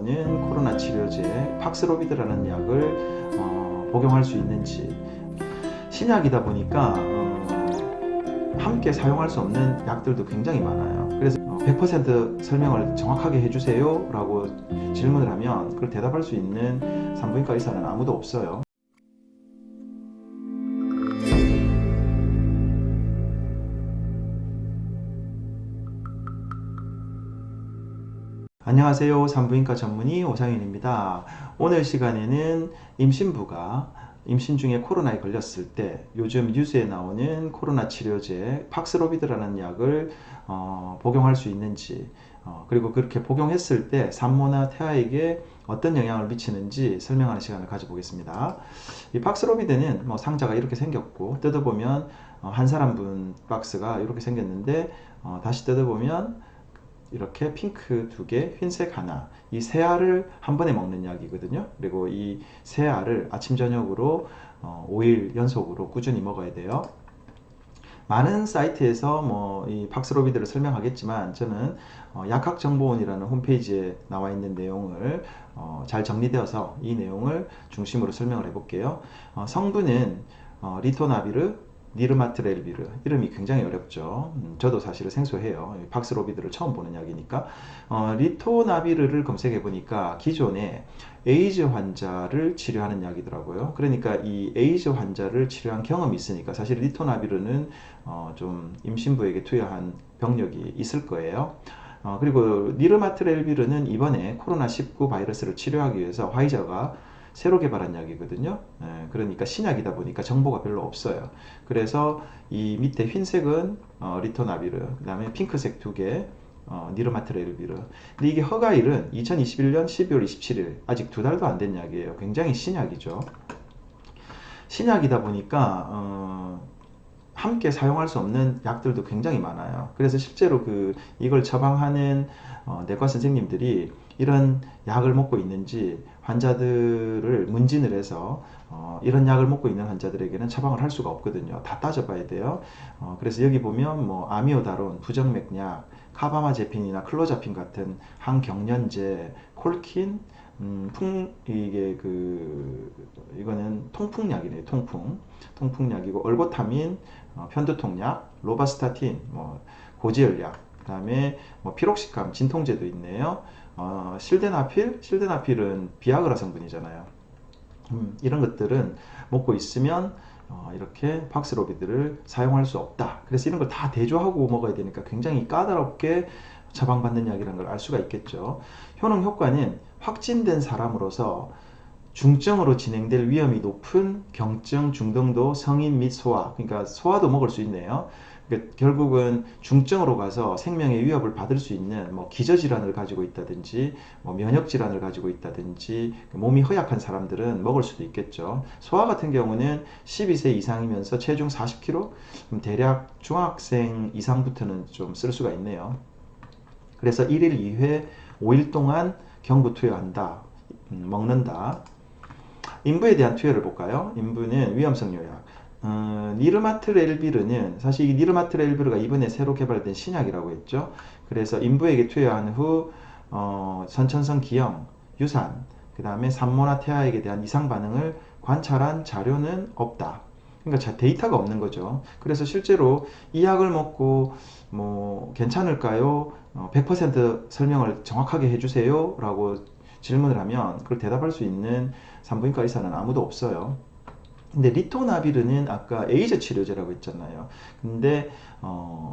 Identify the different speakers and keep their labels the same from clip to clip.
Speaker 1: 나오는 코로나 치료제 팍스로비드라는 약을 복용할 수 있는지, 신약이다 보니까 함께 사용할 수 없는 약들도 굉장히 많아요. 그래서 100% 설명을 정확하게 해주세요 라고 질문을 하면 그걸 대답할 수 있는 산부인과 의사는 아무도 없어요. 안녕하세요. 산부인과 전문의 오상윤입니다. 오늘 시간에는 임신부가 임신 중에 코로나에 걸렸을 때 요즘 뉴스에 나오는 코로나 치료제 팍스로비드라는 약을 복용할 수 있는지, 그리고 그렇게 복용했을 때 산모나 태아에게 어떤 영향을 미치는지 설명하는 시간을 가져보겠습니다. 이 팍스로비드는 상자가 이렇게 생겼고, 뜯어보면 한 사람분 박스가 이렇게 생겼는데, 다시 뜯어보면 이렇게 핑크 2개, 흰색 하나, 이 세 알을 한 번에 먹는 약이거든요. 그리고 이 세 알을 아침 저녁으로 5일 연속으로 꾸준히 먹어야 돼요. 많은 사이트에서 이 팍스로비드를 설명하겠지만, 저는 약학정보원이라는 홈페이지에 나와 있는 내용을 잘 정리되어서 이 내용을 중심으로 설명을 해볼게요. 성분은 리토나비르, 니르마트렐비르, 이름이 굉장히 어렵죠. 저도 사실은 생소해요. 팍스로비드를 처음 보는 약이니까. 리토나비르를 검색해 보니까 기존에 에이즈 환자를 치료하는 약이더라고요. 그러니까 이 에이즈 환자를 치료한 경험이 있으니까 사실 리토나비르는 좀 임신부에게 투여한 병력이 있을 거예요. 그리고 니르마트렐비르는 이번에 코로나19 바이러스를 치료하기 위해서 화이자가 새로 개발한 약이거든요. 그러니까 신약이다 보니까 정보가 별로 없어요. 그래서 이 밑에 흰색은 리토나비르, 그 다음에 핑크색 2개 니르마트렐비르. 근데 이게 허가일은 2021년 12월 27일, 아직 2달도 안 된 약이에요. 굉장히 신약이죠. 신약이다 보니까 함께 사용할 수 없는 약들도 굉장히 많아요. 그래서 실제로 이걸 처방하는 내과 선생님들이 이런 약을 먹고 있는지 환자들을 문진을 해서 이런 약을 먹고 있는 환자들에게는 처방을 할 수가 없거든요. 다 따져봐야 돼요. 그래서 여기 보면 아미오다론, 부정맥약, 카바마제핀이나 클로자핀 같은 항경련제, 콜킨, 이거는 통풍약이네요. 통풍약이고, 얼고타민, 편두통약, 로바스타틴, 고지혈약, 그 다음에 피록식감, 진통제도 있네요. 실데나필은 비아그라 성분이잖아요. 이런 것들은 먹고 있으면 이렇게 팍스로비드를 사용할 수 없다. 그래서 이런 걸 다 대조하고 먹어야 되니까 굉장히 까다롭게 처방받는 약이라는 걸 알 수가 있겠죠. 효능 효과는 확진된 사람으로서 중증으로 진행될 위험이 높은 경증, 중등도, 성인 및 소아, 그러니까 소아도 먹을 수 있네요. 그러니까 결국은 중증으로 가서 생명의 위협을 받을 수 있는 기저질환을 가지고 있다든지 면역질환을 가지고 있다든지 몸이 허약한 사람들은 먹을 수도 있겠죠. 소아 같은 경우는 12세 이상이면서 체중 40kg, 대략 중학생 이상부터는 좀 쓸 수가 있네요. 그래서 1일 2회 5일 동안 경구 투여한다, 먹는다. 인부에 대한 투여를 볼까요? 인부는 위험성 요약. 니르마트렐비르는 사실 이 니르마트렐비르가 이번에 새로 개발된 신약이라고 했죠. 그래서 인부에게 투여한 후 선천성 기형, 유산, 그 다음에 산모나 태아에게 대한 이상 반응을 관찰한 자료는 없다. 그러니까 데이터가 없는 거죠. 그래서 실제로 이 약을 먹고 괜찮을까요? 100% 설명을 정확하게 해주세요 라고 질문을 하면 그걸 대답할 수 있는 산부인과 의사는 아무도 없어요. 근데 리토나비르는 아까 에이즈 치료제라고 했잖아요. 근데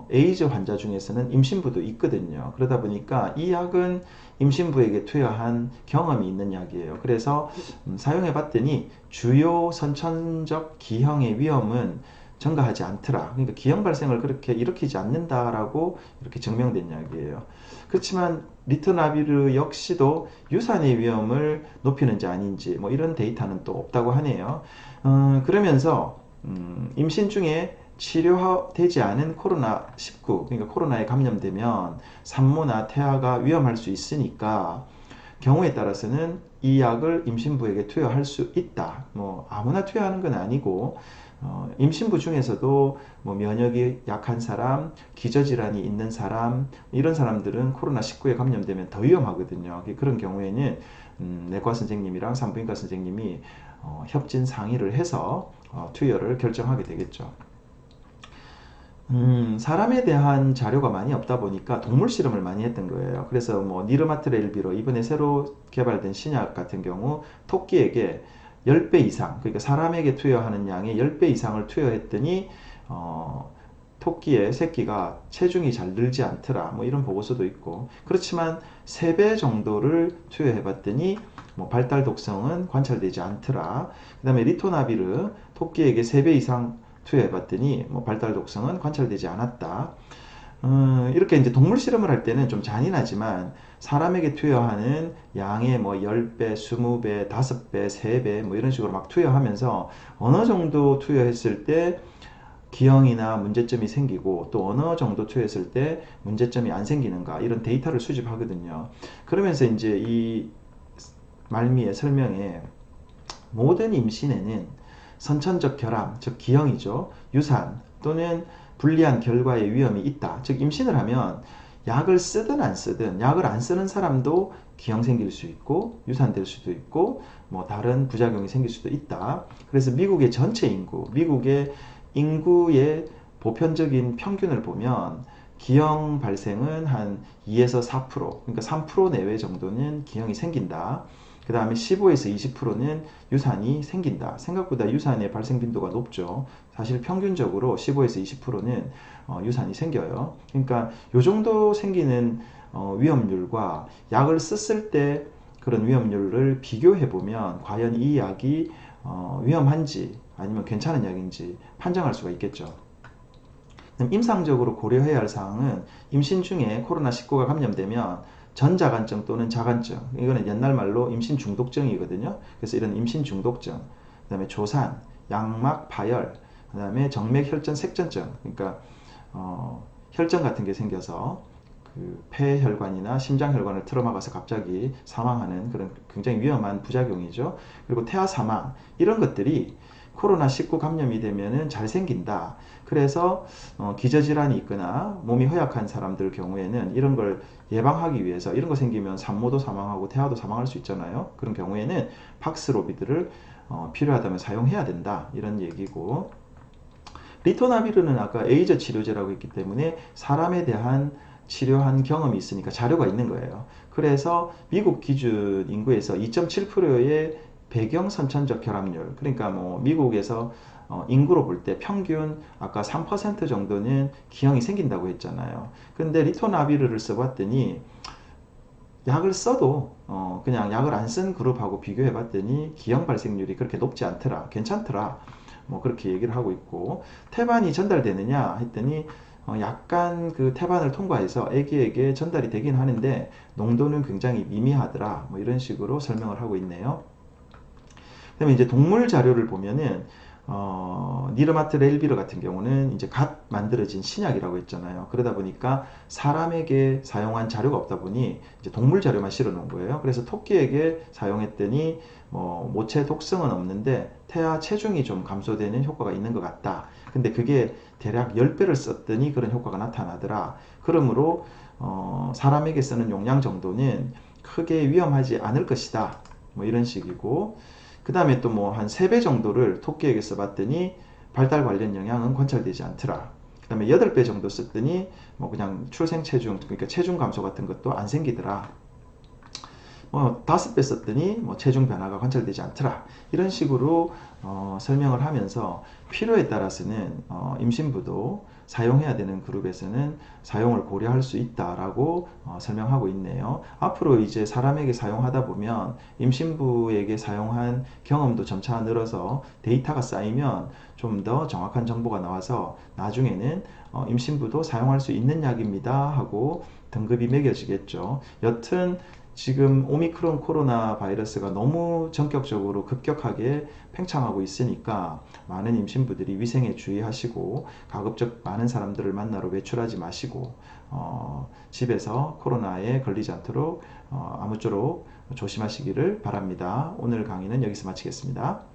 Speaker 1: 에이즈 환자 중에서는 임신부도 있거든요. 그러다 보니까 이 약은 임신부에게 투여한 경험이 있는 약이에요. 그래서 사용해 봤더니 주요 선천적 기형의 위험은 증가하지 않더라. 그러니까 기형 발생을 그렇게 일으키지 않는다라고 이렇게 증명된 약이에요. 그렇지만 리토나비르 역시도 유산의 위험을 높이는지 아닌지 이런 데이터는 또 없다고 하네요. 그러면서 임신 중에 치료되지 않은 코로나19, 그러니까 코로나에 감염되면 산모나 태아가 위험할 수 있으니까 경우에 따라서는 이 약을 임신부에게 투여할 수 있다. 뭐 아무나 투여하는 건 아니고 임신부 중에서도 뭐 면역이 약한 사람, 기저질환이 있는 사람, 이런 사람들은 코로나19에 감염되면 더 위험하거든요. 그런 경우에는 내과 선생님이랑 산부인과 선생님이 협진 상의를 해서 투여를 결정하게 되겠죠. 사람에 대한 자료가 많이 없다 보니까 동물 실험을 많이 했던 거예요. 그래서 뭐 니르마트렐비로 이번에 새로 개발된 신약 같은 경우 토끼에게 10배 이상, 그러니까 사람에게 투여하는 양의 10배 이상을 투여했더니 토끼의 새끼가 체중이 잘 늘지 않더라. 뭐 이런 보고서도 있고, 그렇지만 3배 정도를 투여해 봤더니 뭐 발달 독성은 관찰되지 않더라. 그 다음에 리토나비르 토끼에게 3배 이상 투여해 봤더니 뭐 발달 독성은 관찰되지 않았다. 이렇게 이제 동물 실험을 할 때는 좀 잔인하지만 사람에게 투여하는 양의 뭐 10배, 20배, 5배, 3배 뭐 이런 식으로 막 투여하면서 어느 정도 투여했을 때 기형이나 문제점이 생기고 또 어느 정도 투여했을 때 문제점이 안 생기는가 이런 데이터를 수집하거든요. 그러면서 이제 이 말미에 설명에 모든 임신에는 선천적 결함, 즉 기형이죠. 유산 또는 불리한 결과의 위험이 있다. 즉 임신을 하면 약을 쓰든 안 쓰든 약을 안 쓰는 사람도 기형 생길 수 있고 유산될 수도 있고 뭐 다른 부작용이 생길 수도 있다. 그래서 미국의 전체 인구, 미국의 인구의 보편적인 평균을 보면 기형 발생은 한 2에서 4%, 그러니까 3% 내외 정도는 기형이 생긴다. 그 다음에 15에서 20%는 유산이 생긴다. 생각보다 유산의 발생 빈도가 높죠. 사실 평균적으로 15에서 20%는 유산이 생겨요. 그러니까 이 정도 생기는 위험률과 약을 썼을 때 그런 위험률을 비교해 보면 과연 이 약이 위험한지 아니면 괜찮은 약인지 판정할 수가 있겠죠. 임상적으로 고려해야 할 사항은 임신 중에 코로나19가 감염되면 전자간증 또는 자간증, 이거는 옛날 말로 임신 중독증이거든요. 그래서 이런 임신 중독증, 그 다음에 조산, 양막 파열, 그 다음에 정맥 혈전 색전증, 그러니까 혈전 같은 게 생겨서 그 폐혈관이나 심장혈관을 틀어막아서 갑자기 사망하는 그런 굉장히 위험한 부작용이죠. 그리고 태아 사망, 이런 것들이 코로나19 감염이 되면은 잘 생긴다. 그래서 기저질환이 있거나 몸이 허약한 사람들 경우에는 이런 걸 예방하기 위해서, 이런 거 생기면 산모도 사망하고 태아도 사망할 수 있잖아요. 그런 경우에는 팍스로비드를 필요하다면 사용해야 된다, 이런 얘기고, 리토나비르는 아까 에이저 치료제라고 했기 때문에 사람에 대한 치료한 경험이 있으니까 자료가 있는 거예요. 그래서 미국 기준 인구에서 2.7%의 배경 선천적 결합률, 그러니까 뭐 미국에서 인구로 볼 때 평균 아까 3% 정도는 기형이 생긴다고 했잖아요. 근데 리토나비르를 써봤더니 약을 써도 그냥 약을 안 쓴 그룹하고 비교해 봤더니 기형 발생률이 그렇게 높지 않더라, 괜찮더라, 뭐 그렇게 얘기를 하고 있고, 태반이 전달되느냐 했더니 약간 그 태반을 통과해서 아기에게 전달이 되긴 하는데 농도는 굉장히 미미하더라, 뭐 이런 식으로 설명을 하고 있네요. 그다음에 이제 동물 자료를 보면은 니르마트 렐비르 같은 경우는 이제 갓 만들어진 신약이라고 했잖아요. 그러다 보니까 사람에게 사용한 자료가 없다 보니 이제 동물 자료만 실어 놓은 거예요. 그래서 토끼에게 사용했더니 모체 독성은 없는데 태아 체중이 좀 감소되는 효과가 있는 것 같다. 근데 그게 대략 10배를 썼더니 그런 효과가 나타나더라. 그러므로 사람에게 쓰는 용량 정도는 크게 위험하지 않을 것이다, 뭐 이런 식이고, 그 다음에 또 뭐 한 3배 정도를 토끼에게 써봤더니 발달 관련 영향은 관찰되지 않더라. 그 다음에 8배 정도 썼더니 뭐 그냥 출생 체중, 그러니까 체중 감소 같은 것도 안 생기더라. 뭐 5배 썼더니 뭐 체중 변화가 관찰되지 않더라. 이런 식으로 설명을 하면서 필요에 따라서는 임신부도 사용해야 되는 그룹에서는 사용을 고려할 수 있다라고 설명하고 있네요. 앞으로 이제 사람에게 사용하다 보면 임신부에게 사용한 경험도 점차 늘어서 데이터가 쌓이면 좀 더 정확한 정보가 나와서 나중에는 임신부도 사용할 수 있는 약입니다 하고 등급이 매겨지겠죠. 여튼 지금 오미크론 코로나 바이러스가 너무 전격적으로 급격하게 팽창하고 있으니까 많은 임신부들이 위생에 주의하시고 가급적 많은 사람들을 만나러 외출하지 마시고 집에서 코로나에 걸리지 않도록 아무쪼록 조심하시기를 바랍니다. 오늘 강의는 여기서 마치겠습니다.